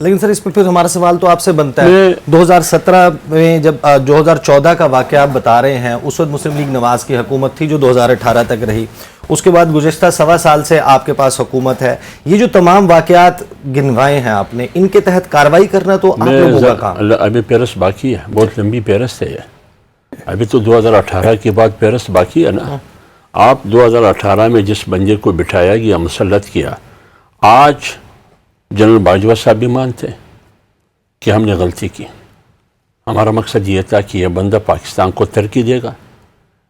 لیکن سر اس پہ پھر ہمارا سوال تو آپ سے بنتا ہے 2017 میں جب 2014 کا واقعہ آپ بتا رہے ہیں، اس وقت مسلم لیگ نواز کی حکومت تھی جو 2018 تک رہی، اس کے بعد گزشتہ 1.25 سال سے آپ کے پاس حکومت ہے. یہ جو تمام واقعات گنوائے ہیں آپ نے، ان کے تحت کارروائی کرنا تو آپ لوگوں کا کام. ابھی پیرس باقی ہے، بہت لمبی پیرس ہے یہ. ابھی تو 2018 کے بعد پیرس باقی ہے نا. آپ 2018 میں جس بندے کو بٹھایا گیا، مسلط کیا، آج جنرل باجوہ صاحب بھی مانتے ہیں کہ ہم نے غلطی کی. ہمارا مقصد یہ تھا کہ یہ بندہ پاکستان کو ترقی دے گا،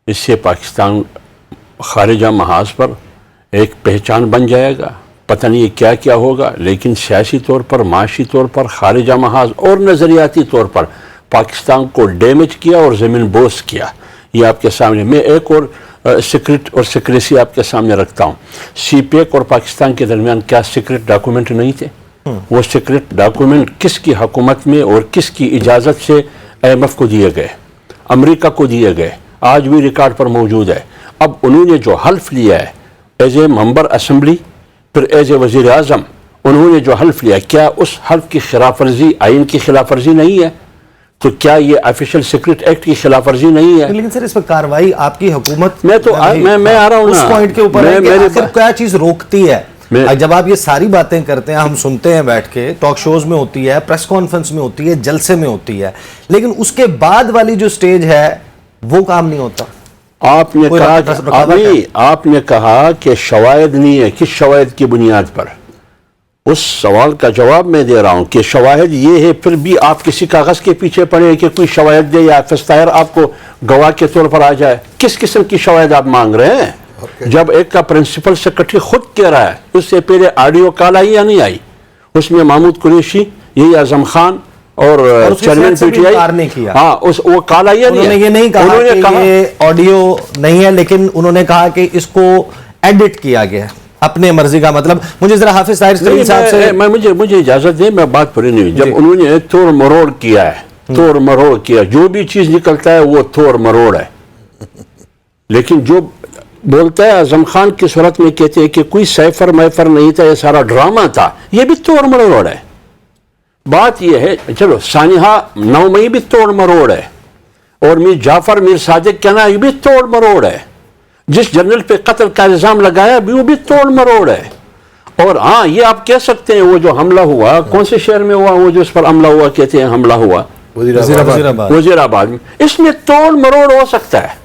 اس سے پاکستان خارجہ محاذ پر ایک پہچان بن جائے گا. پتہ نہیں یہ کیا کیا ہوگا، لیکن سیاسی طور پر، معاشی طور پر، خارجہ محاذ اور نظریاتی طور پر پاکستان کو ڈیمیج کیا اور زمین بوس کیا. یہ آپ کے سامنے. میں ایک اور سیکرٹ اور سیکریسی آپ کے سامنے رکھتا ہوں. سی پیک اور پاکستان کے درمیان کیا سیکرٹ ڈاکومنٹ نہیں تھے؟ وہ سیکرٹ ڈاکومنٹ کس کی حکومت میں اور کس کی اجازت سے IMF کو دیے گئے، امریکہ کو دیے گئے، آج بھی ریکارڈ پر موجود ہے. اب انہوں نے جو حلف لیا ہے ایز اے ممبر اسمبلی، پھر ایز اے وزیر اعظم، انہوں نے جو حلف لیا، کیا اس حلف کی خلاف ورزی آئین کی خلاف ورزی نہیں ہے؟ تو کیا یہ آفیشیل سیکرٹ ایکٹ کی خلاف ورزی نہیں ہے؟ لیکن سر اس پر کارروائی آپ کی حکومت میں آ رہا ہوں اس پوائنٹ کے اوپر ہے کہ آخر کیا چیز روکتی ہے. جب آپ یہ ساری باتیں کرتے ہیں، ہم سنتے ہیں بیٹھ کے، ٹاک شوز میں ہوتی ہے، پریس کانفرنس میں ہوتی ہے، جلسے میں ہوتی ہے، لیکن اس کے بعد والی جو سٹیج ہے وہ کام نہیں ہوتا. آپ نے کہا کہ شواہد نہیں ہے. کس شواہد کی بنیاد پر؟ اس سوال کا جواب میں دے رہا ہوں کہ شواہد یہ ہے. پھر بھی آپ کسی کاغذ کے پیچھے پڑے کہ کوئی شواہد دے یا حافظ طاہر آپ کو گواہ کے طور پر آ جائے. کس قسم کی شواہد آپ مانگ رہے ہیں؟ جب ایک کا پرنسپل سیکرٹری خود کہہ رہا ہے، اس سے پہلے آڈیو کال آئی یا نہیں آئی؟ اس میں محمود قریشی، یہی اعظم خان اور چیئرمین PTI، ہاں وہ کال آئی ہے. انہوں نے یہ نہیں کہا کہ یہ آڈیو نہیں ہے، لیکن انہوں نے کہا کہ اس کو ایڈٹ کیا گیا اپنے مرضی کا. مطلب مجھے ذرا حافظ طاہر خلیل صاحب سے مجھے اجازت دیں، میں بات پوری نہیں ہوئی. جب انہوں نے توڑ مروڑ کیا ہے، توڑ مروڑ کیا، جو بھی چیز نکلتا ہے وہ توڑ مروڑ ہے. لیکن جو بولتا ہے اعظم خان کی صورت میں کہتے ہیں کہ کوئی سیفر میفر نہیں تھا، یہ سارا ڈرامہ تھا، یہ بھی توڑ مروڑ ہے. بات یہ ہے، چلو سانحہ 9 مئی بھی توڑ مروڑ ہے، اور میر جعفر میر صادق کہنا یہ بھی توڑ مروڑ ہے. جس جنرل پہ قتل کا الزام لگایا بھی وہ بھی توڑ مروڑ ہے. اور ہاں یہ آپ کہہ سکتے ہیں وہ جو حملہ ہوا کون سے شہر میں ہوا، وہ جو اس پر حملہ ہوا کہتے ہیں حملہ ہوا وزیر آباد میں، اس میں توڑ مروڑ ہو سکتا ہے.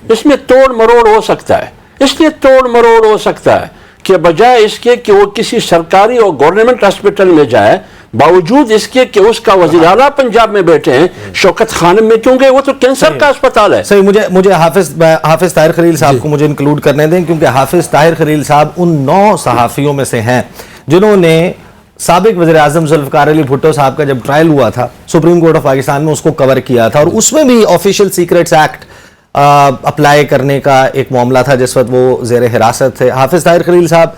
اس میں توڑ مروڑ ہو سکتا ہے. اس لیے توڑ مروڑ ہو سکتا ہے کہ بجائے اس کے کہ وہ کسی سرکاری اور گورنمنٹ ہاسپٹل میں جائے، باوجود اس کے کہ اس کا وزیر اعلیٰ پنجاب میں بیٹھے ہیں، شوکت خانم میں کیوں گئے؟ وہ تو کینسر کا اسپتال ہے. صحیح. مجھے حافظ طاہر خلیل صاحب کو مجھے انکلوڈ کرنے دیں، کیونکہ حافظ طاہر خلیل صاحب ان 9 صحافیوں میں سے ہیں جنہوں نے سابق وزیر اعظم ذوالفقار علی بھٹو صاحب کا جب ٹرائل ہوا تھا سپریم کورٹ آف پاکستان میں، اس کو کور کیا تھا، اور اس میں بھی آفیشیل سیکریٹس ایکٹ اپلائی کرنے کا ایک معاملہ تھا جس وقت وہ زیر حراست تھے. حافظ طاہر خلیل صاحب،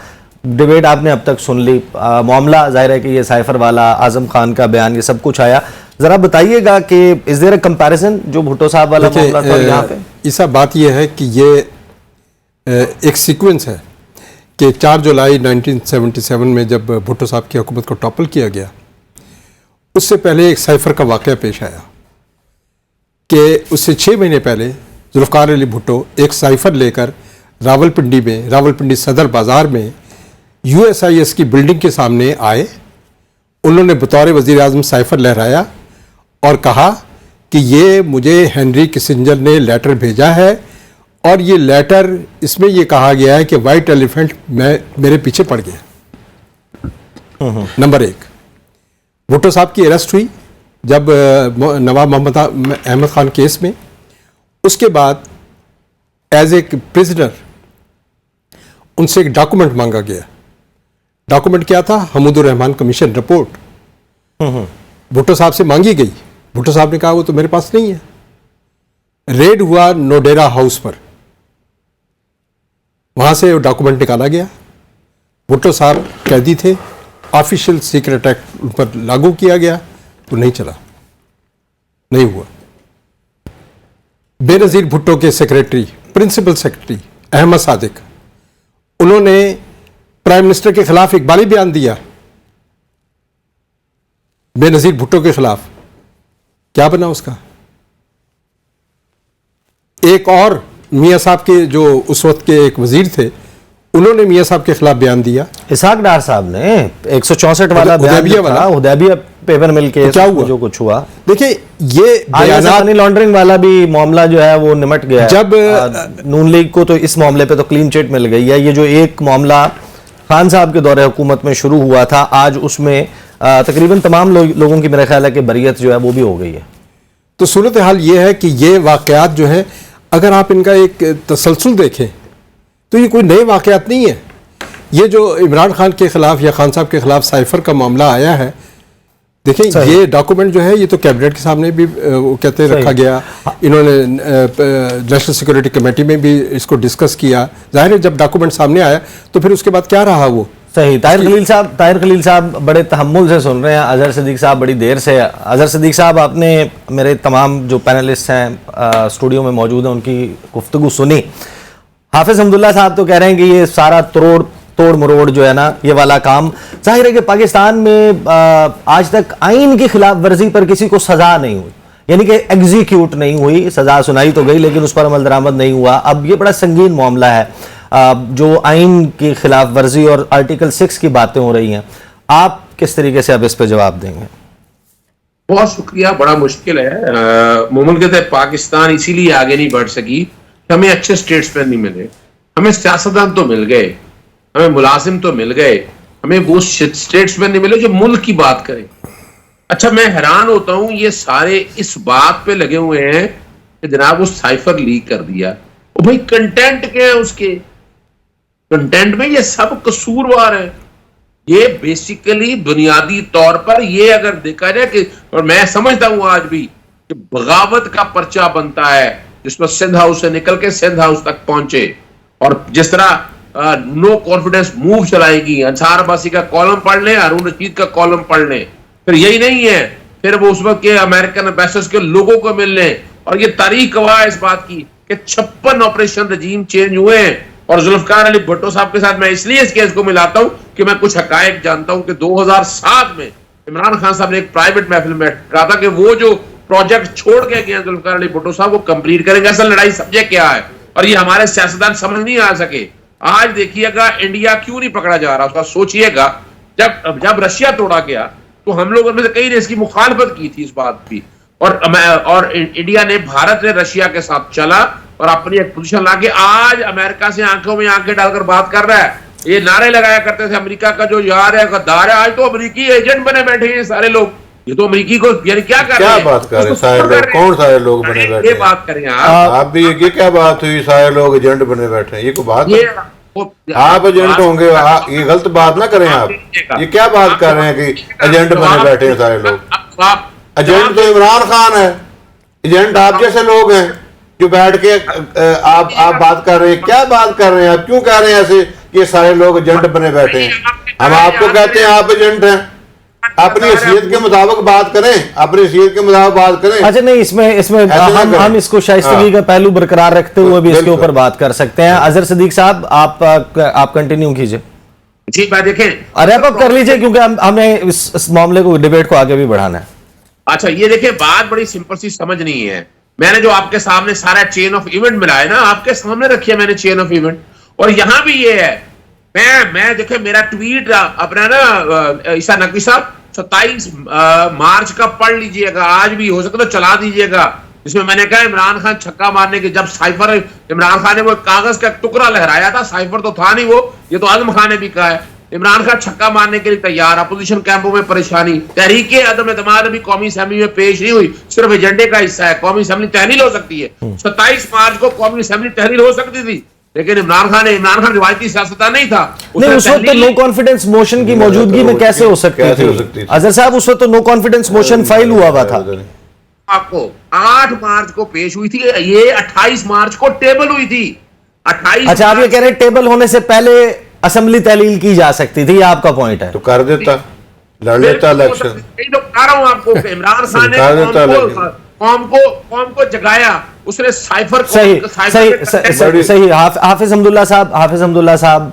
ڈیبیٹ آپ نے اب تک سن لی، معاملہ ظاہر ہے کہ یہ سائفر والا، اعظم خان کا بیان، یہ سب کچھ آیا. ذرا بتائیے گا کہ از دیر اے کمپیریزن جو بھٹو صاحب والا معاملہ تھا یہاں پہ؟ ایسا بات یہ ہے کہ یہ ایک سیکوینس ہے کہ 4 جولائی 1977 میں جب بھٹو صاحب کی حکومت کو ٹاپل کیا گیا، اس سے پہلے ایک سائفر کا واقعہ پیش آیا کہ اس سے 6 مہینے پہلے ذوالفقار علی بھٹو ایک سائفر لے کر راولپنڈی میں، راولپنڈی صدر بازار میں USIS کی بلڈنگ کے سامنے آئے. انہوں نے بطور وزیر اعظم سائفر لہرایا اور کہا کہ یہ مجھے ہنری کسنجر نے لیٹر بھیجا ہے، اور یہ لیٹر اس میں یہ کہا گیا ہے کہ وائٹ ایلیفنٹ میرے پیچھے پڑ گیا. نمبر 1، بھٹو صاحب کی اریسٹ ہوئی جب نواب محمد احمد خان کیس میں. اس کے بعد ایز اے پرزنر ان سے ایک ڈاکومنٹ مانگا گیا. ڈاکومنٹ کیا تھا؟ حمود الرحمان کمیشن رپورٹ بھٹو صاحب سے مانگی گئی. بھٹو صاحب نے کہا وہ تو میرے پاس نہیں ہے. ریڈ ہوا نوڈیرا ہاؤس پر، وہاں سے وہ ڈاکومنٹ نکالا گیا. بھٹو صاحب قیدی تھے، آفیشیل سیکرٹ ایکٹ ان پر لاگو کیا گیا تو نہیں چلا، نہیں ہوا. بے نظیر بھٹو کے سیکریٹری، پرنسپل سیکریٹری احمد صادق، انہوں نے پرائم منسٹر کے خلاف اقبالی بیان دیا بے نظیر بھٹو کے خلاف، کیا بنا اس کا؟ ایک اور میاں صاحب کے جو اس وقت کے ایک وزیر تھے، انہوں نے میاں صاحب کے خلاف بیان دیا، اسحاق ڈار صاحب نے 164 والا بیان حدیبیہ دیا، والا، حدیبیہ پیپر مل کے کیا ہوا؟ جو کچھ ہوا، دیکھیں یہ بیانات منی لانڈرنگ والا بھی معاملہ جو ہے وہ نمٹ گیا ہے۔ جب نون لیگ کو تو اس معاملے پہ تو کلین چٹ مل گئی ہے۔ یہ جو ایک معاملہ خان صاحب کے دور حکومت میں شروع ہوا تھا، آج اس میں تقریباً تمام لوگوں کی میرے خیال ہے کہ بریت جو ہے وہ بھی ہو گئی ہے۔ تو صورتحال یہ ہے کہ یہ واقعات جو ہے، اگر آپ ان کا ایک تسلسل دیکھیں تو یہ کوئی نئے واقعات نہیں ہے۔ یہ جو عمران خان کے خلاف یا خان صاحب کے خلاف سائفر کا معاملہ آیا ہے، دیکھیں یہ ڈاکومنٹ جو ہے یہ تو کیبنٹ کے سامنے بھی وہ کہتے رکھا گیا، انہوں نے نیشنل سیکورٹی کمیٹی میں بھی اس کو ڈسکس کیا، ظاہر ہے جب ڈاکومنٹ سامنے آیا تو پھر اس کے بعد کیا رہا وہ صحیح۔ طاہر خلیل صاحب بڑے تحمل سے سن رہے ہیں، اظہر صدیق صاحب بڑی دیر سے۔ اظہر صدیق صاحب، آپ نے میرے تمام جو پینلسٹ ہیں اسٹوڈیو میں موجود ہیں ان کی گفتگو سنی۔ حافظ حمداللہ صاحب تو کہہ رہے ہیں کہ یہ سارا توڑ مروڑ جو ہے نا یہ والا کام، ظاہر ہے کہ پاکستان میں آج تک آئین کی خلاف ورزی پر کسی کو سزا نہیں ہوئی، یعنی کہ ایگزیکیوٹ نہیں ہوئی، سزا سنائی تو گئی لیکن اس پر عمل درآمد نہیں ہوا۔ اب یہ بڑا سنگین معاملہ ہے جو آئین کی خلاف ورزی اور آرٹیکل 6 کی باتیں ہو رہی ہیں، آپ کس طریقے سے اب اس پہ جواب دیں گے؟ بہت شکریہ، بڑا مشکل ہے۔ مملکت پاکستان اسی لیے آگے نہیں بڑھ سکی کہ ہمیں اچھے سٹیٹس مین نہیں ملے، ہمیں سیاستدان تو مل گئے، ہمیں ملازم تو مل گئے، ہمیں وہ سٹیٹس مین نہیں ملے جو ملک کی بات کریں۔ اچھا، میں حیران ہوتا ہوں یہ سارے اس بات پہ لگے ہوئے ہیں کہ جناب وہ سائفر لیک کر دیا، وہ بھائی کنٹینٹ کیا ہے، اس کے کنٹینٹ میں یہ سب قصوروار ہے۔ یہ بیسیکلی بنیادی طور پر یہ اگر دیکھا جائے کہ، اور میں سمجھتا ہوں آج بھی کہ بغاوت کا پرچہ بنتا ہے جس پر سندھ ہاؤس سے نکل کے سندھ ہاؤس تک پہنچے، اور جس طرح نو کانفیڈنس موو چلائے گی، انصار عباسی کا کالم پڑھ لیں، ہارون رشید کا کالم پڑھ لیں، پھر یہی نہیں ہے، پھر وہ اس وقت کے امریکن امبیسڈرز کے لوگوں کو مل لیں، اور یہ تاریخ گواہ ہے اس بات کی کہ 56 آپریشن رجیم چینج ہوئے ہیں۔ اور ذوالفقار علی بھٹو صاحب کے ساتھ میں اس لیے اس کیس کو ملاتا ہوں کہ میں کچھ حقائق جانتا ہوں کہ 2007 میں عمران خان صاحب نے ایک پرائیویٹ محفل میں کہا تھا کہ وہ جو پروجیکٹ چھوڑ کے گئے ہیں ذوالفقار علی بھٹو صاحب وہ کمپلیٹ کریں گے۔ اصل لڑائی سمجھے کیا ہے، اور یہ ہمارے سیاستدان سمجھ نہیں آ سکے۔ آج دیکھیے گا انڈیا کیوں نہیں پکڑا جا رہا، اس کا سوچئے گا۔ جب رشیا توڑا گیا تو ہم لوگوں میں سے کئی نے اس کی مخالفت کی تھی اس بات کی، اور انڈیا نے، بھارت نے رشیا کے ساتھ چلا اور اپنی ایک پوزیشن لا کے آج امریکہ سے آنکھوں میں آنکھیں ڈال کر بات کر رہا ہے۔ یہ نعرے لگایا کرتے تھے امریکہ کا جو یار ہے، غدار ہے، آج تو امریکی ایجنٹ بنے بیٹھے ہیں سارے لوگ۔ یہ تو امریکی کو یعنی کیا کر رہے ہیں، کیا بات کر رہے ہیں سارے لوگ؟ کون سارے لوگ بنے بیٹھے یہ ہیں؟ بات کریں آپ بھی یہ کیا بات ہوئی سارے لوگ ایجنٹ بنے بیٹھے ہیں؟ یہ کوئی بات ہے؟ آپ ایجنٹ ہوں گے، یہ غلط بات نہ کریں۔ آپ یہ کیا بات کر رہے ہیں کہ ایجنٹ بنے بیٹھے ہیں سارے لوگ؟ ایجنٹ تو عمران خان ہے، ایجنٹ آپ جیسے لوگ ہیں جو بیٹھ کے آپ بات کر رہے ہیں۔ کیا بات کر رہے ہیں آپ؟ کیوں کہہ رہے ہیں ایسے کہ یہ سارے لوگ ایجنٹ بنے بیٹھے ہیں؟ ہم آپ کو کہتے ہیں آپ ایجنٹ ہیں، اپنی حیثیت کے مطابق بات کریں، اپنی حیثیت کے مطابق بات کریں۔ اچھا نہیں، اس میں ہم اس کو شائستگی کا پہلو برقرار رکھتے ہوئے بھی اس کے اوپر بات کر سکتے ہیں۔ اظہر صدیق صاحب آپ کنٹینیو کیجئے، جی میں دیکھیں ریپ اپ کر لیجئے کیونکہ ہمیں اس معاملے کو، ڈیبیٹ کو آگے بھی بڑھانا ہے۔ اچھا یہ دیکھیں، بات بڑی سمپل سی سمجھ نہیں ہے۔ میں نے جو آپ کے سامنے سارا چین آف ایونٹ ملا ہے نا، آپ کے سامنے رکھی ہے میں نے چین آف ایونٹ، اور یہاں بھی یہ ہے۔ میں دیکھیں میرا ٹویٹ اپنا نا عیسیٰ نقوی صاحب 27 مارچ کا پڑھ لیجئے گا، آج بھی ہو سکتا تو چلا دیجئے گا، جس میں نے کہا عمران خان چھکا مارنے کے جب سائفر، عمران خان نے وہ کاغذ کا ٹکڑا لہرایا تھا، سائفر تو تھا نہیں وہ، یہ تو اعظم خان نے بھی کہا ہے۔ عمران خان چھکا مارنے کے لیے تیار، اپوزیشن کیمپوں میں پریشانی، تحریک عدم اعتماد ابھی قومی اسمبلی میں پیش نہیں ہوئی، صرف ایجنڈے کا حصہ ہے، قومی اسمبلی تحلیل ہو سکتی ہے۔ 27 مارچ کو قومی اسمبلی تحلیل ہو سکتی تھی، لیکن عمران خان روایتی سیاستدان نہیں تھا۔ نہیں، اس وقت تو نو کانفیڈنس موشن کی موجودگی میں کیسے ہو سکتی تھی اظہر صاحب؟ اس وقت تو نو کانفیڈنس موشن فائل ہوا تھا۔ آپ کو 8 مارچ کو پیش ہوئی تھی، یہ 28 مارچ کو ٹیبل ہوئی تھی۔ 28 اچھا، آپ یہ کہہ رہے ہیں ٹیبل ہونے سے پہلے اسمبلی تحلیل کی جا سکتی تھی، یہ آپ کا پوائنٹ ہے؟ تو کر دیتا، لڑ لیتا الیکشن۔ یہی تو کہہ رہا ہوں آپ کو کہ عمران خان نے قوم کو جگایا, اس نے سائفر صحیح. حافظ حمداللہ صاحب,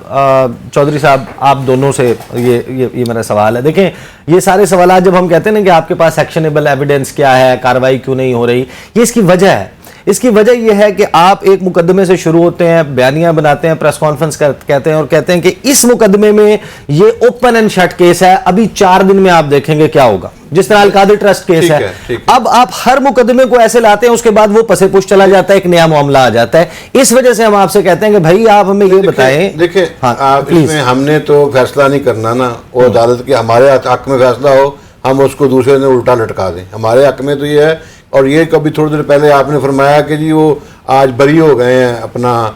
چودھری صاحب, آپ دونوں سے یہ میرا سوال ہے. دیکھیں یہ سارے سوالات جب ہم کہتے ہیں نا کہ آپ کے پاس ایکشنیبل ایویڈنس کیا ہے, کارروائی کیوں نہیں ہو رہی, یہ اس کی وجہ ہے. اس کی وجہ یہ ہے کہ آپ ایک مقدمے سے شروع ہوتے ہیں, بیانیاں بناتے ہیں, پریس کانفرنس کہتے ہیں اور کہتے ہیں کہ اس مقدمے میں یہ اوپن اینڈ شٹ کیس ہے, ابھی 4 دن میں آپ دیکھیں گے کیا ہوگا, جس طرح القادر ٹرسٹ کیس ہے. اب آپ ہر مقدمے کو ایسے لاتے ہیں, اس کے بعد وہ پسے پش چلا جاتا ہے, ایک نیا معاملہ آ جاتا ہے. اس وجہ سے ہم آپ سے کہتے ہیں کہ بھائی آپ ہمیں یہ بتائیں. دیکھیں اس میں ہم نے تو فیصلہ نہیں کرنا نا, وہ عدالت کے ہمارے حق میں فیصلہ ہو, ہم اس کو دوسرے نے الٹا لٹکا دیں. ہمارے حق میں تو یہ ہے. اور یہ کبھی تھوڑی دیر پہلے آپ نے فرمایا کہ جی وہ آج بری ہو گئے ہیں, اپنا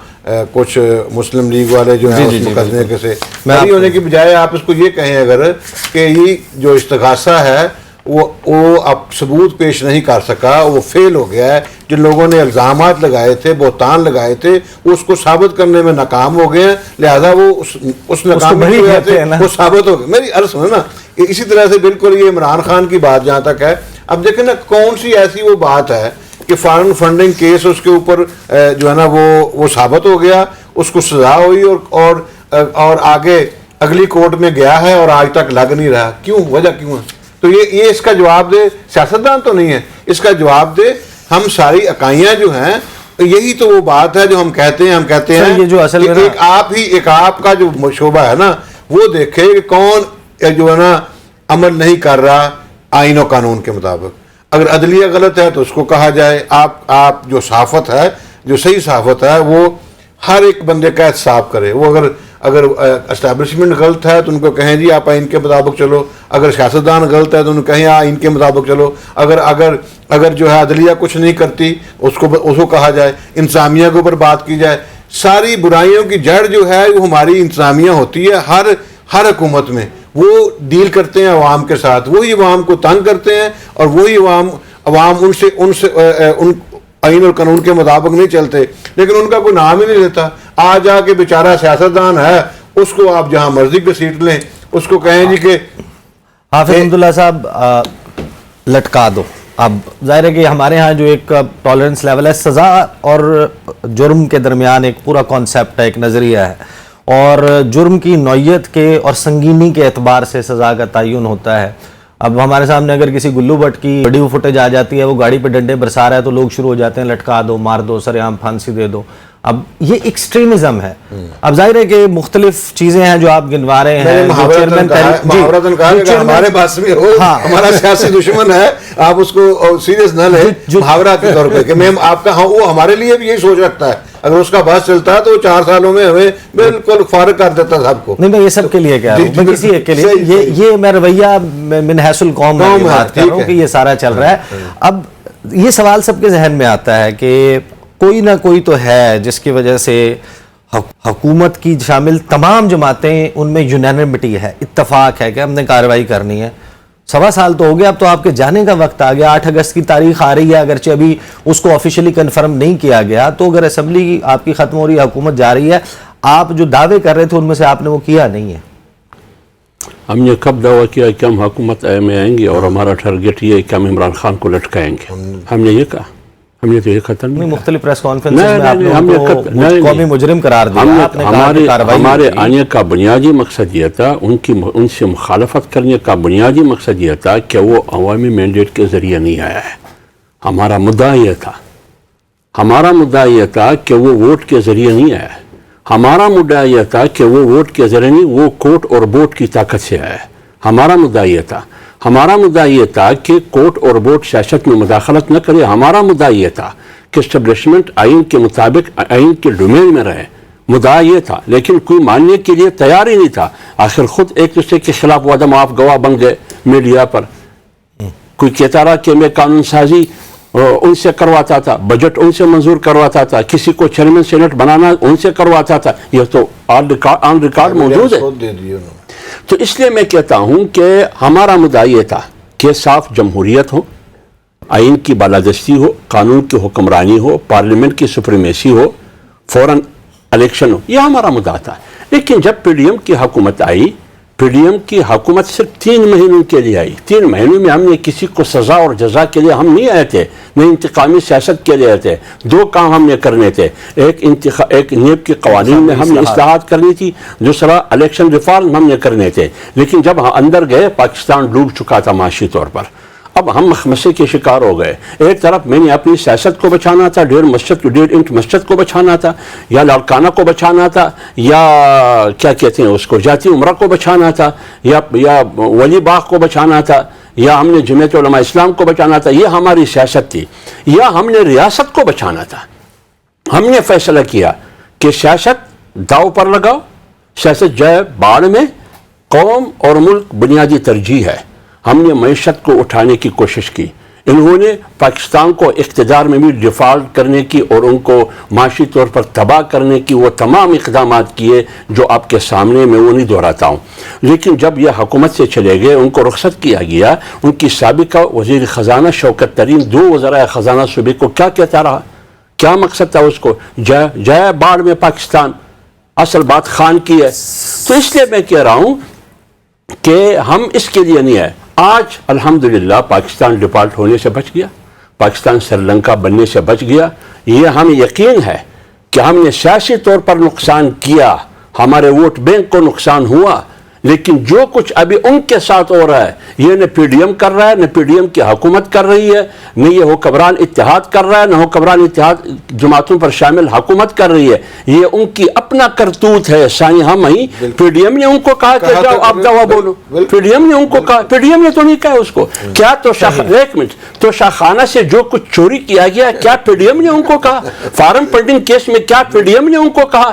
کچھ مسلم لیگ والے جو ہیں اس مقدمے کے سے بری ہونے کی بجائے آپ اس کو یہ کہیں اگر کہ یہ جو استغاثہ ہے وہ اب ثبوت پیش نہیں کر سکا, وہ فیل ہو گیا ہے. جن لوگوں نے الزامات لگائے تھے, بہتان لگائے تھے, اس کو ثابت کرنے میں ناکام ہو گئے ہیں, لہذا وہ اس ناکام وہ ثابت ہو گئے. میری عرض سنو نا, اسی طرح سے بالکل یہ عمران خان کی بات جہاں تک ہے, اب دیکھیں نا کون سی ایسی وہ بات ہے کہ فارن فنڈنگ کیس اس کے اوپر جو ہے نا وہ ثابت ہو گیا, اس کو سزا ہوئی اور آگے اگلی کورٹ میں گیا ہے اور آج تک لگ نہیں رہا. کیوں, وجہ کیوں ہے؟ تو یہ اس کا جواب دے, سیاستدان تو نہیں ہے, اس کا جواب دے. ہم ساری اکائیاں جو ہیں, یہی تو وہ بات ہے جو ہم کہتے ہیں یہ جو اصل ایک آپ کا جو شعبہ ہے نا, وہ دیکھے کہ کون جو ہے نا عمل نہیں کر رہا آئین و قانون کے مطابق. اگر عدلیہ غلط ہے تو اس کو کہا جائے. آپ جو صحافت ہے, جو صحیح صحافت ہے, وہ ہر ایک بندے کا احتساب کرے. وہ اگر اسٹیبلشمنٹ غلط ہے تو ان کو کہیں جی آپ آئین کے مطابق چلو, اگر سیاستدان غلط ہے تو ان کو کہیں آئین کے مطابق چلو, اگر جو ہے عدلیہ کچھ نہیں کرتی اس کو کہا جائے, انتظامیہ کے اوپر بات کی جائے. ساری برائیوں کی جڑ جو ہے وہ ہماری انتظامیہ ہوتی ہے. ہر حکومت میں وہ ڈیل کرتے ہیں عوام کے ساتھ, وہی عوام کو تنگ کرتے ہیں اور وہی عوام ان سے آئین اور قانون کے مطابق نہیں چلتے, لیکن ان کا کوئی نام ہی نہیں لیتا. آج آ کے بیچارہ سیاستدان ہے, اس کو آپ جہاں مرضی کے سیٹ لیں, اس کو کہیں جی کہ حافظ حمداللہ صاحب لٹکا دو. اب ظاہر ہے کہ ہمارے ہاں جو ایک ٹالرنس لیول ہے, سزا اور جرم کے درمیان ایک پورا کانسیپٹ ہے, ایک نظریہ ہے, اور جرم کی نوعیت کے اور سنگینی کے اعتبار سے سزا کا تعین ہوتا ہے. اب ہمارے سامنے اگر کسی گلو بٹ کی ویڈیو فوٹیج آ جاتی ہے, وہ گاڑی پہ ڈنڈے برسا رہا ہے, تو لوگ شروع ہو جاتے ہیں لٹکا دو, مار دو, سر عام پھانسی دے دو. اب یہ ایکسٹریمزم ہے. اب ظاہر ہے کہ مختلف چیزیں ہیں جو آپ گنوا رہے ہیں. ہمارے پاس بھی ہو, ہمارا سیاسی دشمن ہے, آپ اس کو سیریس نہ لیں محاورہ کے طور پہ کہ میم آپ کا, وہ ہمارے لیے بھی یہی سوچ رکھتا ہے. اگر اس کا بحث چلتا ہے تو 4 سالوں میں ہمیں بالکل فارغ کر دیتا سب کو. نہیں, میں یہ سب کے لیے کہہ رہا ہوں, میں کسی ایک کے لیے, یہ میں رویہ من حیث القوم میں بات کر رہا ہوں کہ یہ سارا چل رہا ہے. اب یہ سوال سب کے ذہن میں آتا ہے کہ کوئی نہ کوئی تو ہے جس کی وجہ سے حکومت کی شامل تمام جماعتیں, ان میں یونینمٹی ہے, اتفاق ہے کہ ہم نے کارروائی کرنی ہے. 1.25 سال تو ہو گیا, اب تو آپ کے جانے کا وقت آ گیا. 8 اگست کی تاریخ آ رہی ہے, اگرچہ ابھی اس کو آفیشلی کنفرم نہیں کیا گیا. تو اگر اسمبلی آپ کی ختم ہو رہی ہے, حکومت جا رہی ہے, آپ جو دعوے کر رہے تھے ان میں سے آپ نے وہ کیا نہیں ہے. ہم نے کب دعویٰ کیا کہ ہم حکومت میں آئیں گے اور ہمارا ٹارگیٹ یہ ہے کہ ہم عمران خان کو لٹکائیں گے؟ ہم نے یہ کہا, ہم نے تو یہ ختم نہیں. مختلف پریس کانفرنس میں آپ نے قومی مجرم قرار دیا. ہمارے آنے کا بنیادی مقصد یہ تھا, ان سے مخالفت کرنے کا بنیادی مقصد یہ تھا کہ وہ عوامی مینڈیٹ کے ذریعے نہیں آیا ہے. ہمارا مدعا یہ تھا کہ وہ ووٹ کے ذریعے نہیں آیا ہے. ہمارا مدعا یہ تھا کہ وہ ووٹ کے ذریعے نہیں, وہ کوٹ اور ووٹ کی طاقت سے آیا ہے. ہمارا مدعا یہ تھا. ہمارا مدعا یہ تھا کہ کوٹ اور ووٹ سیاست میں مداخلت نہ کرے. ہمارا مدعا یہ تھا کہ اسٹیبلشمنٹ آئین کے مطابق آئین کے ڈومین میں رہے. مدعا یہ تھا, لیکن کوئی ماننے کے لیے تیار ہی نہیں تھا. آخر خود ایک دوسرے کے خلاف وعدہ معاف گواہ بن گئے میڈیا پر. کوئی کہتا رہا کہ میں قانون سازی ان سے کرواتا تھا, بجٹ ان سے منظور کرواتا تھا, کسی کو چیئرمین سینٹ بنانا ان سے کرواتا تھا. یہ تو آن ریکارڈ موجود ہے. تو اس لیے میں کہتا ہوں کہ ہمارا مدعا یہ تھا کہ صاف جمہوریت ہو, آئین کی بالادستی ہو, قانون کی حکمرانی ہو, پارلیمنٹ کی سپریمیسی ہو, فوراً الیکشن ہو. یہ ہمارا مدعا تھا. لیکن جب پی ڈی ایم کی حکومت آئی پی ڈی ایم کی حکومت صرف 3 مہینوں کے لیے آئی. 3 مہینوں میں ہم نے کسی کو سزا اور جزا کے لیے ہم نہیں آئے تھے, نہ انتقامی سیاست کے لیے آئے تھے. 2 کام ہم نے کرنے تھے. ایک نیب کے قوانین میں ہم نے اصلاحات کرنی تھی, دوسرا الیکشن ریفارم ہم نے کرنے تھے. لیکن جب ہم اندر گئے پاکستان ڈوب چکا تھا معاشی طور پر. اب ہم مخمسے کے شکار ہو گئے. ایک طرف میں نے اپنی سیاست کو بچانا تھا, 1.5 انچ مسجد کو بچانا تھا, یا لاڑکانہ کو بچانا تھا, یا کیا کہتے ہیں اس کو جاتی عمرہ کو بچانا تھا, یا ولی باغ کو بچانا تھا, یا ہم نے جمعیت علماء اسلام کو بچانا تھا. یہ ہماری سیاست تھی. یا ہم نے ریاست کو بچانا تھا. ہم نے فیصلہ کیا کہ سیاست داؤ پر لگاؤ, سیاست جائے باڑ میں, قوم اور ملک بنیادی ترجیح ہے. ہم نے معیشت کو اٹھانے کی کوشش کی. انہوں نے پاکستان کو اقتدار میں بھی ڈیفالٹ کرنے کی اور ان کو معاشی طور پر تباہ کرنے کی وہ تمام اقدامات کیے جو آپ کے سامنے میں وہ نہیں دہراتا ہوں. لیکن جب یہ حکومت سے چلے گئے, ان کو رخصت کیا گیا, ان کی سابقہ وزیر خزانہ شوکت ترین 2 وزرائے خزانہ صوبے کو کیا کہتا رہا, کیا مقصد تھا اس کو, جائے باڑ میں پاکستان, اصل بات خان کی ہے. تو اس لیے میں کہہ رہا ہوں کہ ہم اس کے لیے نہیں آئے. آج الحمدللہ پاکستان ڈیفالٹ ہونے سے بچ گیا, پاکستان سری لنکا بننے سے بچ گیا. یہ ہمیں یقین ہے کہ ہم نے سیاسی طور پر نقصان کیا, ہمارے ووٹ بینک کو نقصان ہوا, لیکن جو کچھ ابھی ان کے ساتھ ہو رہا ہے یہ نہ پی ڈی ایم کر رہا ہے, نہ پی ڈی ایم کی حکومت کر رہی ہے, نہ یہ حکمران اتحاد کر رہا ہے, نہ حکمران اتحاد جماعتوں پر شامل حکومت کر رہی ہے. یہ ان کی اپنا کرتوت ہے. سائیں ہم ہی پی ڈی ایم نے ان کو کہا کہ جاؤ آپ دعویٰ بولو. پی ڈی ایم نے ان کو کہا, پی ڈی ایم نے تو نہیں کہا اس کو. کیا ایک منٹ, تو شاہخانہ سے جو کچھ چوری کیا گیا کیا پی ڈی ایم نے ان کو کہا؟ فارم پنڈنگ کیس میں کیا پی ڈی ایم نے ان کو کہا؟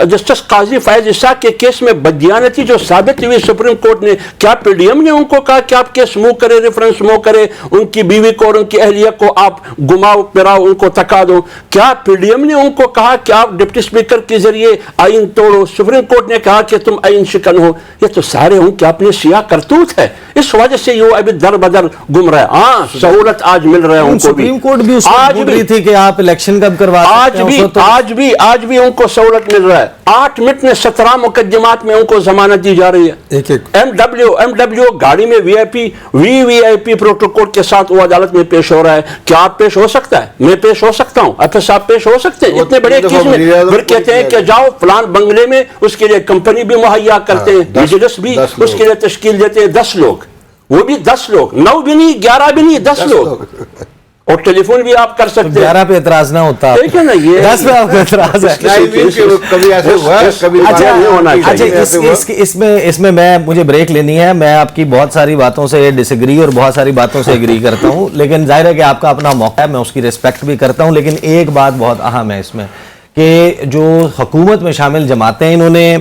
جسٹس قاضی فائز اسحاق کے کیس میں بددیانتی جو ثابت ہوئی سپریم کورٹ نے, کیا پی ڈی ایم نے ان کو کہا کہ آپ کیس موو کرے, ریفرنس موو کرے, ان کی بیوی کو اور ان کی اہلیہ کو آپ گماؤ پھراؤ, ان کو تکا دو؟ کیا پی ڈی ایم نے ان کو کہا کہ آپ ڈپٹی اسپیکر کے ذریعے آئین توڑو؟ سپریم کورٹ نے کہا کہ تم آئین شکن ہو. یہ تو سارے ان کے اپنے سیاہ کرتوت ہے. اس وجہ سے یہ ابھی در بدر گم رہا ہے. ہاں سہولت آج مل رہا ہے ان کو بھی. سپریم کورٹ بھی اس وقت بول رہی تھی کہ آپ الیکشن کب کروا سکتے ہیں. آج بھی ان کو سہولت مل رہا ہے. 8 منٹ میں 17 مقدمات میں ان کو ضمانت دی جا رہی ہے. ایم ڈبلیو گاڑی میں وی آئی پی پروٹوکول کے ساتھ وہ عدالت میں پیش ہو رہا ہے. کیا آپ پیش ہو سکتا ہے؟ میں پیش ہو سکتا ہوں, اپنے صاحب پیش ہو سکتے ہیں اتنے بڑے کیس میں. پھر کہتے ہیں کہ جاؤ فلان بنگلے میں, اس کے لیے کمپنی بھی مہیا کرتے ہیں, بزنس بھی اس کے لیے تشکیل دیتے ہیں. 10 لوگ, وہ بھی 10 لوگ, 9 بھی نہیں, 11 بھی نہیں, 10 لوگ. اور ٹیلی فون بھی آپ کر سکتے ہیں. 11 پہ اعتراض نہ ہوتا, 10 پہ آپ کا اعتراض ہے. اس میں مجھے بریک لینی ہے. میں آپ کی بہت ساری باتوں سے ڈس ایگری اور بہت ساری باتوں سے ایگری کرتا ہوں, لیکن ظاہر ہے کہ آپ کا اپنا موقع ہے, میں اس کی ریسپیکٹ بھی کرتا ہوں. لیکن ایک بات بہت اہم ہے اس میں کہ جو حکومت میں شامل جماعتیں, انہوں نے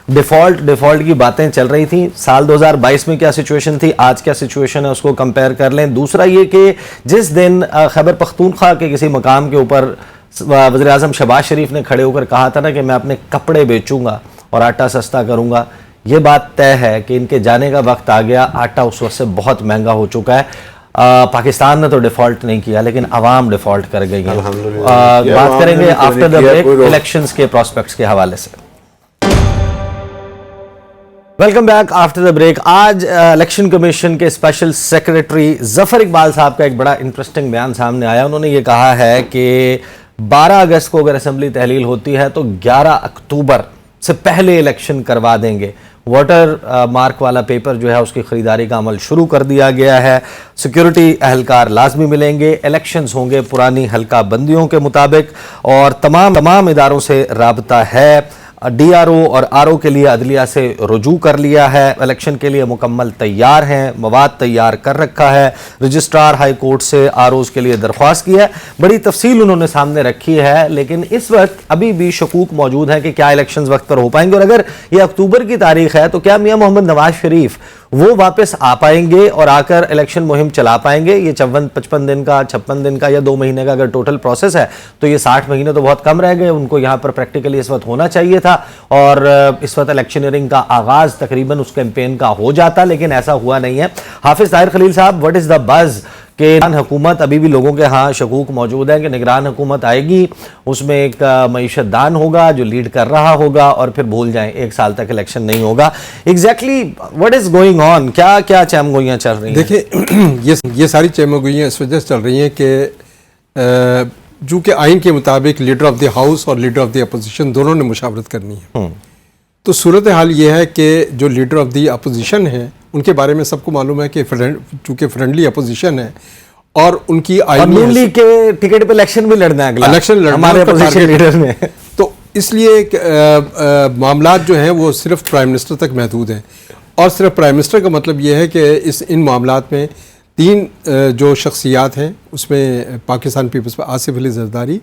ڈیفالٹ کی باتیں چل رہی تھیں. سال 2022 میں کیا سچویشن تھی, آج کیا سچویشن ہے, اس کو کمپیئر کر لیں. دوسرا یہ کہ جس دن خیبر پختونخوا کے کسی مقام کے اوپر وزیر اعظم شہباز شریف نے کھڑے ہو کر کہا تھا نا کہ میں اپنے کپڑے بیچوں گا اور آٹا سستا کروں گا, یہ بات طے ہے کہ ان کے جانے کا وقت آ گیا. آٹا اس وقت سے بہت مہنگا ہو چکا ہے. پاکستان نے تو ڈیفالٹ نہیں کیا, لیکن عوام ڈیفالٹ کر گئی ہے. بات کریں گے آفٹر دا بریک الیکشنز کے پراسپیکٹس کے حوالے سے. Welcome back after the break. آج الیکشن کمیشن کے اسپیشل سیکریٹری ظفر اقبال صاحب کا ایک بڑا انٹرسٹنگ بیان سامنے آیا. انہوں نے یہ کہا ہے کہ 12 اگست کو اگر اسمبلی تحلیل ہوتی ہے تو 11 اکتوبر سے پہلے الیکشن کروا دیں گے. واٹر مارک والا پیپر جو ہے اس کی خریداری کا عمل شروع کر دیا گیا ہے. سیکیورٹی اہلکار لازمی ملیں گے. الیکشنز ہوں گے پرانی حلقہ بندیوں کے مطابق اور تمام اداروں سے رابطہ ہے. ڈی آر او اور آر او کے لیے عدلیہ سے رجوع کر لیا ہے. الیکشن کے لیے مکمل تیار ہیں, مواد تیار کر رکھا ہے. رجسٹرار ہائی کورٹ سے آر اوز کے لیے درخواست کی ہے. بڑی تفصیل انہوں نے سامنے رکھی ہے, لیکن اس وقت ابھی بھی شکوک موجود ہے کہ کیا الیکشنز وقت پر ہو پائیں گے, اور اگر یہ اکتوبر کی تاریخ ہے تو کیا میاں محمد نواز شریف وہ واپس آ پائیں گے اور آ کر الیکشن مہم چلا پائیں گے. یہ 55 دن کا 56 دن کا یا 2 مہینے کا اگر ٹوٹل پروسیس ہے تو یہ 60 مہینے تو بہت کم رہ گئے. ان کو یہاں پر پریکٹیکلی اس وقت ہونا چاہیے تھا اور اس وقت الیکشنئرنگ کا آغاز تقریباً اس کیمپین کا ہو جاتا, لیکن ایسا ہوا نہیں ہے. حافظ طاہر خلیل صاحب, وٹ از دا بز کہ نگران حکومت ابھی بھی لوگوں کے ہاں شکوک موجود ہے کہ نگران حکومت آئے گی, اس میں ایک معیشت دان ہوگا جو لیڈ کر رہا ہوگا, اور پھر بھول جائیں 1 سال تک الیکشن نہیں ہوگا. Exactly what is going on, کیا چیم گوئیاں چل رہی ہیں؟ دیکھیں یہ ساری چیم گوئیاں اس وجہ سے چل رہی ہیں کہ چونکہ آئین کے مطابق لیڈر آف دی ہاؤس اور لیڈر آف دی اپوزیشن دونوں نے مشاورت کرنی ہے. تو صورتحال یہ ہے کہ جو لیڈر آف دی اپوزیشن ہے ان کے بارے میں سب کو معلوم ہے کہ چونکہ فرینڈلی اپوزیشن ہے اور ان کی نون لیگ کے ٹکٹ پہ الیکشن بھی لڑنا ہے, الیکشن ہمارے اپوزیشن لیڈر نے. تو اس لیے معاملات جو ہیں وہ صرف پرائم منسٹر تک محدود ہیں, اور صرف پرائم منسٹر کا مطلب یہ ہے کہ ان معاملات میں 3 جو شخصیات ہیں اس میں پاکستان پیپلز آصف علی زرداری,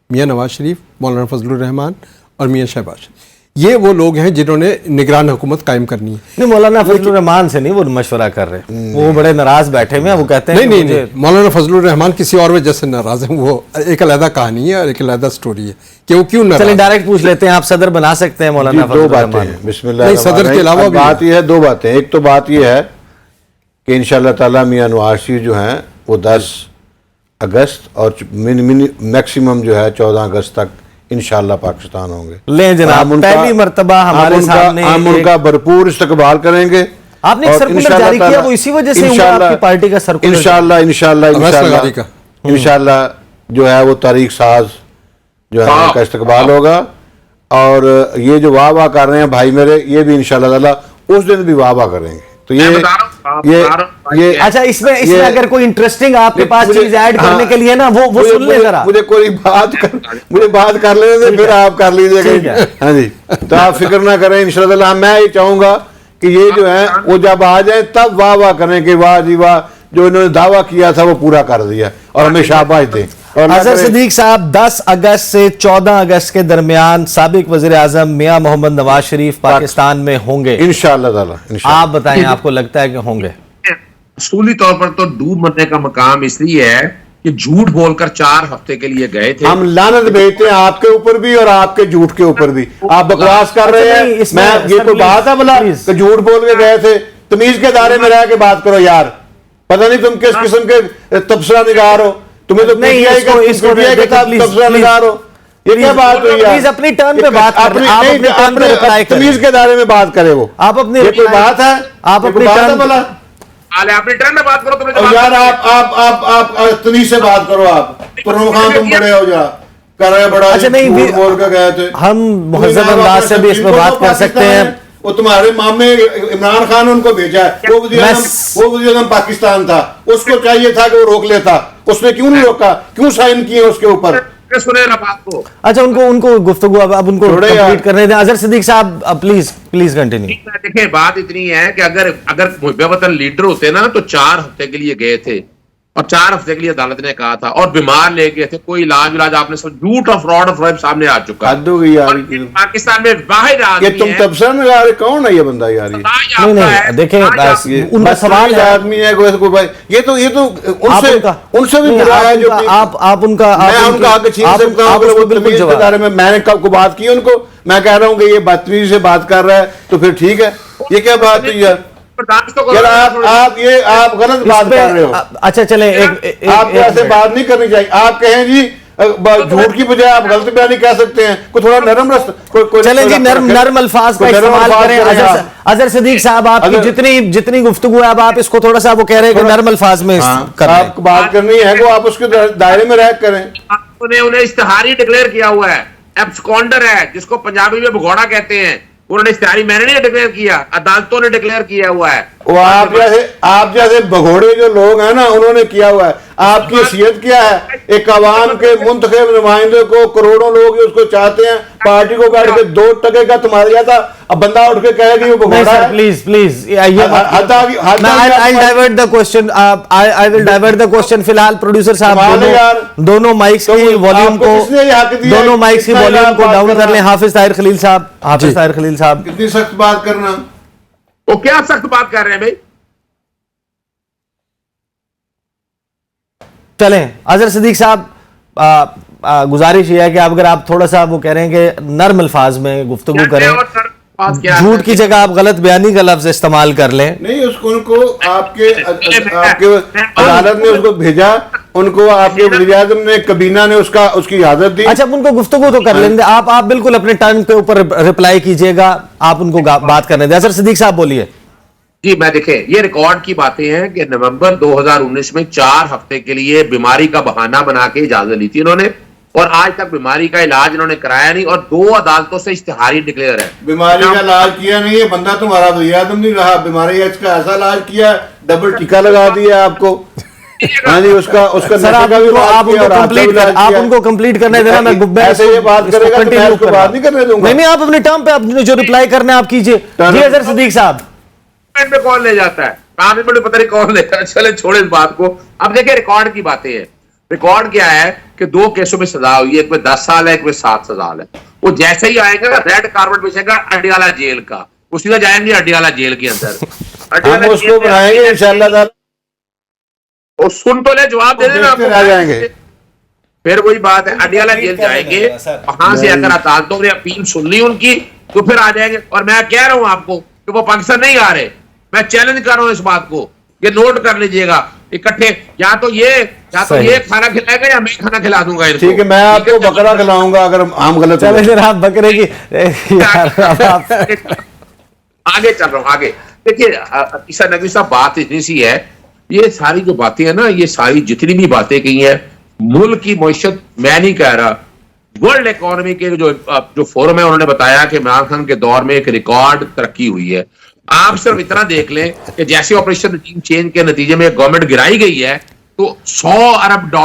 میاں نواز شریف, مولانا فضل الرحمان اور میاں شہباز, یہ وہ لوگ ہیں جنہوں نے نگران حکومت قائم کرنی ہے. نہیں, مولانا فضل الرحمان سے نہیں وہ مشورہ کر رہے, وہ بڑے ناراض بیٹھے ہوئے ہیں, وہ کہتے ہیں نہیں, مولانا فضل الرحمان کسی اور وجہ سے ناراض ہیں, وہ ایک علیحدہ کہانی ہے اور ایک علیحدہ سٹوری ہے کہ وہ کیوں ناراض. چلیں ڈائریکٹ پوچھ لیتے ہیں, آپ صدر بنا سکتے ہیں مولانا فضل الرحمان؟ بسم اللہ. نہیں, صدر کے علاوہ بات یہ ہے, 2 باتیں. ایک تو بات یہ ہے کہ انشاءاللہ تعالیٰ میاں نواز شریف جو ہیں وہ 10 اگست اور میکسیمم جو ہے 14 اگست تک انشاءاللہ پاکستان ہوں گے. لیں جناب, پہلی مرتبہ ہمارے سامنے ہم ان کا بھرپور استقبال کریں گے. آپ نے ایک سرکولر جاری کیا, وہ اسی وجہ سے ہوا آپ کی پارٹی کا سرکولر. انشاءاللہ جو ہے وہ تاریخ ساز جو ہے ان کا استقبال ہوگا. اور یہ جو واہ واہ کر رہے ہیں بھائی میرے, یہ بھی انشاءاللہ تعالیٰ اس دن بھی واہ واہ کریں گے. تو یہ اچھا, اس میں اگر کوئی انٹرسٹنگ آپ کے پاس چیز ایڈ کرنے کے لیے نا, وہ سن لیں ذرا. مجھے کوئی بات کر لینے دیں, پھر آپ کر لیجیے گا. ہاں جی, تو آپ فکر نہ کریں انشاءاللہ. میں یہ چاہوں گا کہ یہ جو ہے وہ جب آ جائیں تب واہ واہ کریں کہ واہ جی واہ, جو انہوں نے دعویٰ کیا تھا وہ پورا کر دیا, اور ہمیں شاباش دیں. اظہر صدیق صاحب, 10 اگست سے 14 اگست کے درمیان سابق وزیر اعظم میاں محمد نواز شریف پاکستان میں ہوں گے انشاءاللہ تعالی. آپ بتائیں, آپ کو لگتا ہے کہ ہوں گے؟ اصولی طور پر تو ڈوب مرنے کا مقام اس لیے ہے کہ جھوٹ بول کر 4 ہفتے کے لیے گئے تھے. ہم لعنت بھیجتے ہیں آپ کے اوپر بھی اور آپ کے جھوٹ کے اوپر بھی. آپ بکواس کر رہے ہیں. میں یہ کوئی بات ہے بلا کہ جھوٹ بول کے گئے تھے؟ تمیز کے دائرے میں رہ کے بات کرو یار. پتہ نہیں تم کس قسم کے تبصرہ نگار ہو, تمہیں تو نہیں, تبصرہ نگار ہو. یہ کیا بات ہوئی پلیز اپنی ٹرن پہ بات کریں, تمیز کے دائرے میں بات کرے. وہ آپ اپنی کوئی بات ہے, آپ اپنی ٹرن اپنی ٹرن میں بات کرو. یار آپ تمیز سے بات کرو. آپ پرنو خان تم بڑے ہو جا کر رہے بڑا. اچھا نہیں, بول کے گئے تھے, ہم مہذب انداز سے بھی اس میں بات کر سکتے ہیں. وہ تمہارے مامے عمران خان ان کو بھیجا ہے, وہ وزیر اعظم پاکستان تھا, اس کو چاہیے تھا کہ وہ روک لیتا. اس نے کیوں نہیں روکا, کیوں سائن کیے اس کے اوپر؟ اچھا, ان کو گفتگو اب ان کو کمپلیٹ کرنے دیں. اظہر صدیق صاحب پلیز کنٹینیو. دیکھیں, بات اتنی ہے کہ اگر محب وطن لیڈر ہوتے نا تو 4 ہفتے کے لیے گئے تھے, اور 4 ہفتے کے لیے عدالت نے کہا تھا, اور بیمار لے گئے تھے, کوئی علاج آپ نے سب جھوٹ اور فراڈ اور فریب سامنے آ چکا. پاکستان میں واحد آدمی ہے. تم تبصرہ نگار کون ہے یہ بندہ یار؟ نہیں, دیکھیں ان کا سوال ہے, آدمی ہے یہ تو ان سے بھی برا ہے جو آپ ان کا حق چھین سکتا ہوں. میں نے کب کو بات کی ان کو, میں کہہ رہا ہوں کہ یہ بدتمیزی سے بات کر رہا ہے تو پھر ٹھیک ہے. یہ کیا بات ہوئی یار؟ آپ غلط بات کر رہے ہو. اچھا چلیں, آپ ایسے بات نہیں کرنی چاہیے. آپ کہیں جی جھوٹ کی بجائے آپ غلط بیانی کہہ سکتے ہیں, کوئی تھوڑا نرم چلیں جی, نرم الفاظ کا استعمال کریں. اظہر صدیق صاحب, آپ کی جتنی گفتگو ہے اب آپ اس کو تھوڑا سا وہ کہہ رہے ہیں کہ نرم الفاظ میں آپ کو بات کرنی ہے, وہ آپ اس کے دائرے میں رہ کریں. انہیں اشتہاری ڈکلیئر کیا ہوا ہے, ایبسکونڈر ہے جس کو پنجابی میں بھگوڑا کہتے ہیں. انہوں نے اشتہاری میں نے نہیں ڈکلیئر کیا, عدالتوں نے ڈکلیئر کیا ہوا ہے. وہ آپ جیسے بھگوڑے جو لوگ ہیں نا, انہوں نے کیا ہوا ہے. آپ کی حیثیت کیا ہے؟ ایک عوام کے منتخب نمائندے کو کروڑوں لوگ اس کو چاہتے ہیں, پارٹی کو بیٹھ کے 2 ٹکے کا تمہارے جاتا, اب بندہ اٹھ کے کہے کہ وہ بھگوڑا ہے. Please I'll divert the question. فی الحال پروڈیوسر صاحب دونوں مائکس کی والیوم کو ڈاؤن کر لیں. حافظ طاہر خلیل صاحب, کتنی سخت بات کرنا. وہ کیا سخت بات کر رہے ہیں بھائی؟ چلیں, اظہر صدیق صاحب گزارش یہ ہے کہ اگر آپ تھوڑا سا وہ کہہ رہے ہیں کہ نرم الفاظ میں گفتگو کریں بات کیا جھوٹ کی جگہ آپ غلط بیانی کا لفظ استعمال کر لیں. نہیں اس کو ان کو آپ کے عدالت نے اس کو بھیجا, ان کو آپ کے وزیر اعظم نے کابینہ نے اس کی اجازت دی. اچھا ان کو گفتگو تو کر لیں گے, آپ بالکل اپنے ٹرن کے اوپر رپلائی کیجئے گا, آپ ان کو بات کرنے دیں. اظہر صدیق صاحب بولیے. جی میں دیکھیں یہ ریکارڈ کی باتیں ہیں کہ نومبر 2019 میں 4 ہفتے کے لیے بیماری کا بہانہ بنا کے اجازت لی تھی انہوں نے, اور آج تک بیماری کا علاج انہوں نے کرایا نہیں, اور 2 عدالتوں سے اشتہاری ڈکلیئر ہے. بیماری کا علاج کیا نہیں ہے, بندہ تمہارا وزیر اعظم نہیں رہا, بیماری اس کا ایسا علاج کیا, ڈبل ٹیکا لگا دیا آپ کو. ہاں جی اس کا سر آپ ان کو کمپلیٹ کرنے دینا, میں ایسے یہ بات کرے گا تو میں اس کو بات نہیں کرنے دوں گا. نہیں آپ اپنے ٹرم پہ جو ریپلائی کرنا ہے آپ کیجئے. جی اظہر صدیق صاحب. پہ کون لے جاتا ہے, پارلیمنٹ میں پتہ نہیں کون لے جاتا ہے. چلے چھوڑے اس بات کو. اب دیکھیں ریکارڈ کی باتیں ہیں. ریکارڈ کیا ہے کہ 2 کیسوں میں سزا ہوئی ہے, ایک میں 10 سال ہے, ایک میں 7 سال ہے. وہ جیسے ہی آئے گا ریڈ کارپٹ بچے گا اڈیالہ جیل کا, اسی طرح جائیں گے اڈیالہ جیل کے اندر. ہم اس کو بنائیں گے انشاءاللہ تعالی. اور سن تو لے, جواب دے دینا آپ آ جائیں گے. پھر وہی بات ہے, اڈیالہ جیل جائیں گے, وہاں سے اگر عدالتوں نے اپیل سن لی ان کی تو پھر آ جائیں گے. اور میں کہہ رہا ہوں آپ کو کہ وہ پاکستان نہیں آ رہے, میں چیلنج کر رہا ہوں اس بات کو, یہ نوٹ کر لیجئے گا اکٹھے, یا تو یہ کھانا کھلائے گا یا میں کھانا کھلا دوں گا. ٹھیک ہے, میں آپ کو بکرا کھلاؤں گا اگر ہم غلط ہیں. چلیں آپ بکرے کی آگے چل رہا ہوں. آگے دیکھیے عیسیٰ نقوی صاحب, بات اتنی سی ہے, یہ ساری جو باتیں ہیں نا, یہ ساری جتنی بھی باتیں کی ہیں, ملک کی معیشت, میں نہیں کہہ رہا, ورلڈ اکانومی کے جو فورم ہے انہوں نے بتایا کہ عمران خان کے دور میں ایک ریکارڈ ترقی ہوئی ہے. آپ صرف اتنا دیکھ لیں کہ جیسے آپریشن رجیم چینج کے نتیجے میں گورنمنٹ گرائی گئی ہے تو $100 ارب,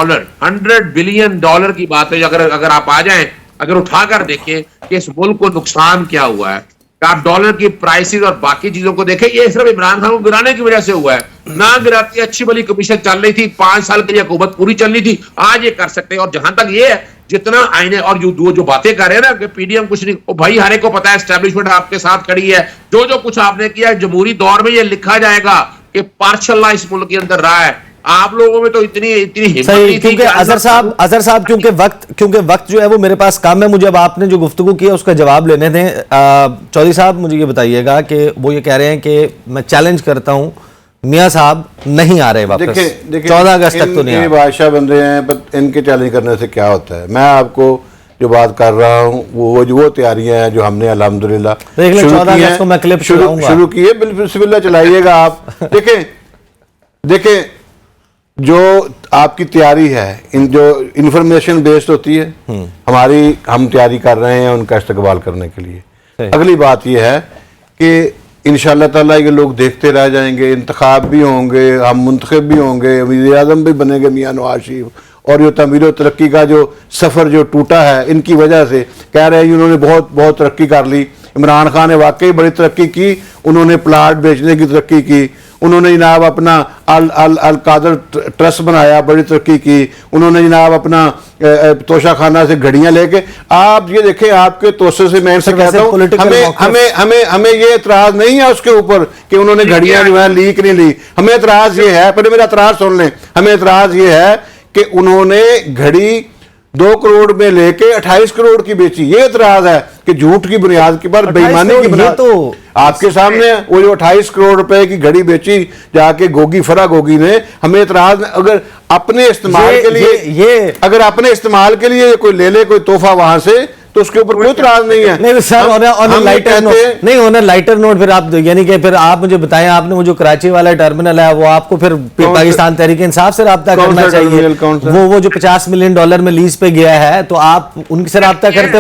$100 بلین کی بات ہے. اگر آپ آ جائیں, اگر اٹھا کر دیکھیں کہ اس ملک کو نقصان کیا ہوا ہے, آپ ڈالر کی پرائسز اور باقی چیزوں کو دیکھیں, یہ صرف عمران خان کو گرانے کی وجہ سے ہوا ہے. نہ گراتی اچھی بلی کمیشن چل رہی تھی, 5 سال کے لیے حکومت پوری چلنی تھی, آج یہ کر سکتے ہیں. اور جہاں تک یہ ہے جتنا آئینے اور جو باتیں کر رہے ہیں نا کہ پی ڈی ایم کچھ نہیں, بھائی ہر ایک کو پتا ہے اسٹیبلشمنٹ آپ کے ساتھ کھڑی ہے, جو کچھ آپ نے کیا ہے جمہوری دور میں یہ لکھا جائے گا کہ پارشل لا اس ملک کے اندر رہا ہے. آپ لوگوں میں تو اتنی ہمت نہیں تھی. کیونکہ اظہر صاحب کیونکہ وقت جو ہے وہ میرے پاس کم ہے, مجھے اب آپ نے جو گفتگو کیا اس کا جواب لینے دیں. چودھری صاحب مجھے یہ بتائیے گا کہ وہ یہ کہہ رہے ہیں کہ میں چیلنج کرتا ہوں, میاں صاحب نہیں آ رہے واپس, 14 اگست تک تو نہیں آ رہے. بادشاہ بندے ہیں, ان کے چیلنج کرنے سے کیا ہوتا ہے. میں آپ کو جو بات کر رہا ہوں وہ تیاریاں ہیں جو ہم نے الحمدللہ شروع کی ہے. بسم اللہ چلائیے گا آپ. دیکھیں جو آپ کی تیاری ہے, جو انفارمیشن بیسڈ ہوتی ہے, ہم تیاری کر رہے ہیں ان کا استقبال کرنے کے لیے. اگلی بات یہ ہے کہ انشاءاللہ تعالیٰ یہ لوگ دیکھتے رہ جائیں گے, انتخاب بھی ہوں گے, ہم منتخب بھی ہوں گے, وزیر اعظم بھی بنے گے میاں نواز شریف, اور یہ تعمیر و ترقی کا جو سفر جو ٹوٹا ہے ان کی وجہ سے کہہ رہے ہیں انہوں نے بہت ترقی کر لی. عمران خان نے واقعی بڑی ترقی کی, انہوں نے پلاٹ بیچنے کی ترقی کی, انہوں نے جناب اپنا القادر ٹرسٹ بنایا, بڑی ترقی کی, انہوں نے جناب اپنا توشہ خانہ سے گھڑیاں لے کے. آپ یہ دیکھیں, آپ کے توسے سے میں ان سے کہتا ہوں, ہمیں یہ اعتراض نہیں ہے اس کے اوپر کہ انہوں نے گھڑیاں جو ہیں لیک نہیں لی. ہمیں اعتراض یہ ہے, پہلے میرا اعتراض سن لیں, ہمیں اعتراض یہ ہے کہ انہوں نے گھڑی 2 کروڑ میں لے کے 28 کروڑ کی بیچی. یہ اعتراض ہے کہ جھوٹ کی بنیاد کے پر, بے ایمانی کی بنیاد. تو آپ کے سامنے وہ جو 28 کروڑ روپے کی گھڑی بیچی جا کے فرا گوگی نے. ہمیں اعتراض, اگر اپنے استعمال کے لیے کوئی لے لے کوئی تحفہ وہاں سے تو اس کے اوپر کوئی اعتراض نہیں ہے. نہیں سر, آن لائٹر نوٹ پھر آپ یعنی کہ پھر آپ مجھے بتائیں, آپ نے وہ جو کراچی والا ٹرمینل ہے وہ آپ کو پھر پاکستان تحریک انصاف سے رابطہ کرنا چاہیے. وہ جو $50 ملین میں لیز پہ گیا ہے تو آپ ان سے رابطہ کرتے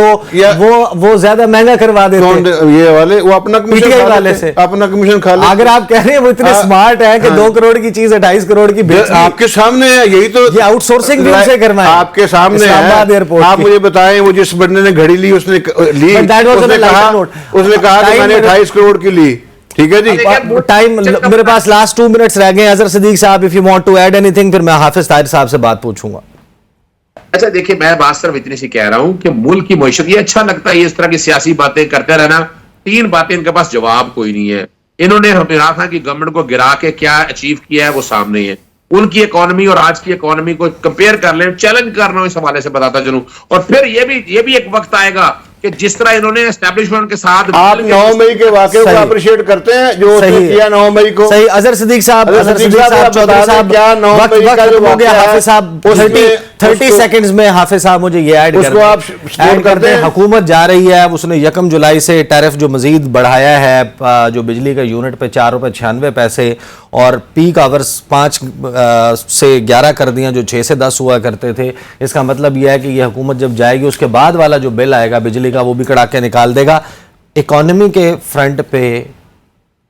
وہ زیادہ مہنگا کروا دیتے. یہ والے وہ اپنا کمیشن کھا لے. اگر آپ کہہ رہے ہیں وہ اتنے سمارٹ ہیں کہ 2 کروڑ کی چیز 28 کروڑ کی آپ کے سامنے ہے, یہی تو یہ آؤٹ سورسنگ بھی سے کرنا ہے آپ کے سامنے ہے. آپ مجھے بتائیں, وہ جس بندے نے گھڑی لی اس نے کہا کہ میں نے 28 کروڑ کی لی. ٹھیک ہے جی, ٹائم میرے پاس لاسٹ 2 منٹس رہ گئے. اظہر صدیق صاحب if you want to add anything, پھر میں حافظ طاہر صاحب سے بات پوچھوں گا. اچھا دیکھیں, میں بات صرف اتنی سی کہہ رہا ہوں کہ ملک کی معیشت, یہ اچھا لگتا ہے اس طرح کی سیاسی باتیں کرتے رہنا. 3 باتیں ان کے پاس جواب کوئی نہیں ہے. انہوں نے عمران خان کی گورنمنٹ کو گرا کے کیا اچیو کیا ہے وہ سامنے ہے. ان کی اکانومی اور آج کی اکانومی کو کمپیئر کر لیں, چیلنج کر رہا ہوں اس حوالے سے بتاتا چلوں. اور پھر یہ بھی ایک وقت آئے گا کہ کہ جس طرح انہوں نے اسٹیبلشمنٹ کے ساتھ آپ 9 مئی کے واقعے کو صحیح. اپریشیٹ کرتے ہیں جو اس نے صحیح. کیا 9 مئی کو؟ صحیح. اظہر صدیق صاحب، اظہر صدیق صاحب چودھری صاحب، کیا 9 وقت مئی کا جو ختم ہو گیا. واقعہ ہے حافظ صاحب اس میں 30 سیکنڈز میں حافظ صاحب مجھے یہ ایڈ اس کو آپ ایڈ کر دیں. حکومت جا رہی ہے، اس نے 1 جولائی سے ٹیرف جو مزید بڑھایا ہے، جو بجلی کا یونٹ پہ 4 روپے 96 پیسے اور پیک آورز 5 سے 11 کر دیا جو 6 سے 10 ہوا کرتے تھے. اس کا مطلب یہ ہے کہ یہ حکومت جب جائے گی اس کے بعد والا جو بل آئے گا بجلی کا وہ بھی کڑا کے نکال دے گا. اکانومی کے فرنٹ پہ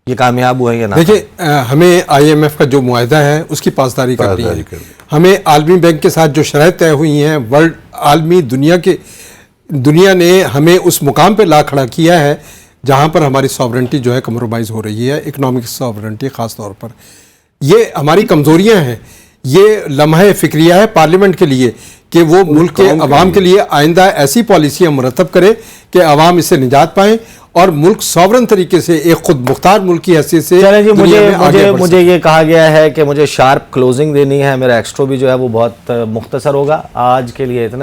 یہ کامیاب ہوا ہے یا نہ؟ دیکھیں ہمیں آئی ایم ایف کا جو معاہدہ ہے اس کی پاسداری کرنی ہے. ہمیں عالمی بینک کے ساتھ جو شرائط طے ہوئی ہیں، ورلڈ عالمی دنیا نے ہمیں اس مقام پہ لا کھڑا کیا ہے جہاں پر ہماری ساورنٹی جو ہے کمپرومائز ہو رہی ہے، اکنامک ساورنٹی خاص طور پر. یہ ہماری کمزوریاں ہیں. یہ لمحہ فکریہ ہے پارلیمنٹ کے لیے کہ وہ ملک کے عوام کے لیے آئندہ ایسی پالیسیاں مرتب کرے کہ عوام اس سے نجات پائیں اور ملک ساورن طریقے سے ایک خود مختار ملک کی حیثیت سے چلیں جی، دنیا میں آگے بڑھ مجھے یہ کہا گیا ہے کہ مجھے شارپ کلوزنگ دینی ہے. میرا ایکسٹرو بھی جو ہے وہ بہت مختصر ہوگا. آج کے لیے اتنا